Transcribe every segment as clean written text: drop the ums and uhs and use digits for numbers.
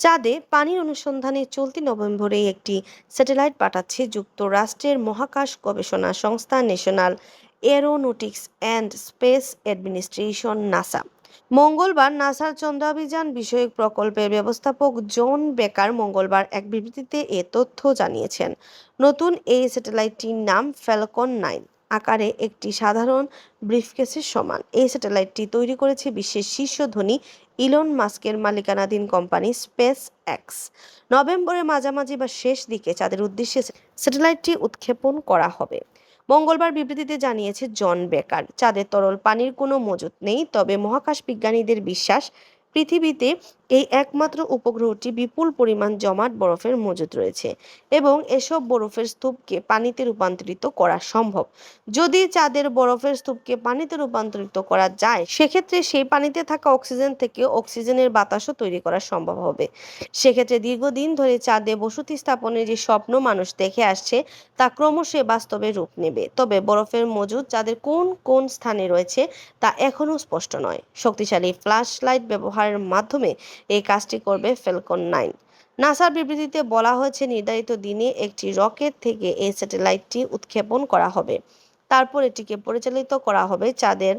চাঁদে পানির অনুসন্ধানে চলতি নভেম্বরে একটি স্যাটেলাইট পাঠাচ্ছে যুক্তরাষ্ট্রের মহাকাশ গবেষণা সংস্থা national aeronautics and space administration NASA. মঙ্গলবার নাসার চন্দ্রাভিযান বিষয়ক প্রকল্পের ব্যবস্থাপক জন বেকার মঙ্গলবার এক বিবৃতিতে এ তথ্য জানিয়েছেন। নতুন এই স্যাটেলাইটটির নাম ফ্যালকন 9, আকারে একটি সাধারণ ব্রিফকেসের সমান। এই স্যাটেলাইটটি তৈরি করেছে বিশ্বের শীর্ষ ধনী ইলন মাস্কের মালিকানাধীন কোম্পানি স্পেস এক্স। নভেম্বরের মাঝামাঝি বা শেষ দিকে চাঁদের উদ্দেশ্যে স্যাটেলাইটটি উৎক্ষেপণ করা হবে। মঙ্গলবার বিবৃতিতে জানিয়েছে জন বেকার, চাঁদের তরল পানির কোনো মজুত নেই, তবে মহাকাশ বিজ্ঞানীদের বিশ্বাস পৃথিবীতে এই একমাত্র উপগ্রহটি বিপুল পরিমাণ জমাট বরফের মজুত রয়েছে এবং এসব বরফের স্তূপকে পানিতে রূপান্তরিত করা সম্ভব। যদি চাঁদের বরফের স্তূপকে পানিতে রূপান্তরিত করা যায়, সেক্ষেত্রে সেই পানিতে থাকা অক্সিজেন থেকে অক্সিজেনের বাতাসও তৈরি করা সম্ভব হবে। সেক্ষেত্রে দীর্ঘদিন ধরে চাঁদে বসতি স্থাপনের যে স্বপ্ন মানুষ দেখে আসছে তা ক্রমশ বাস্তবে রূপ নেবে। তবে বরফের মজুদ চাঁদের কোন কোন স্থানে রয়েছে তা এখনও স্পষ্ট নয়। শক্তিশালী ফ্ল্যাশ লাইট ব্যবহারের মাধ্যমে এই কাজটি করবে ফ্যালকন 9। নাসার বিবৃতিতে বলা হয়েছে, নির্ধারিত দিনে একটি রকেট থেকে এই স্যাটেলাইটটি উৎক্ষেপণ করা হবে। তারপর এটিকে পরিচালিত করা হবে চাঁদের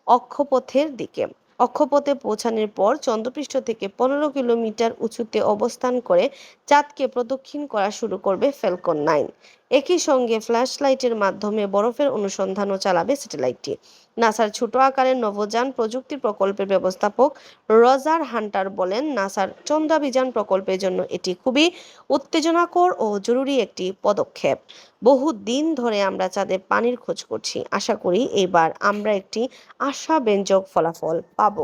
অক্ষপথের দিকে। অক্ষপথে পৌঁছানোর পর চন্দ্রপৃষ্ঠ থেকে 15 কিলোমিটার উঁচুতে অবস্থান করে চাঁদকে প্রদক্ষিণ করা শুরু করবে ফ্যালকন 9। একই সঙ্গে ফ্ল্যাশ লাইটের মাধ্যমে বরফের অনুসন্ধানও চালাবে স্যাটেলাইটটি। নাসার ছোট আকারের নভোযান প্রযুক্তি প্রকল্পের ব্যবস্থাপক রজার হান্টার বলেন, নাসার চন্দ্রাভিযান প্রকল্পের জন্য এটি খুবই উত্তেজনাকর ও জরুরি একটি পদক্ষেপ। বহু দিন ধরে আমরা চাঁদে পানির খোঁজ করছি। আশা করি এবার আমরা একটি আশাব্যঞ্জক ফলাফল পাব।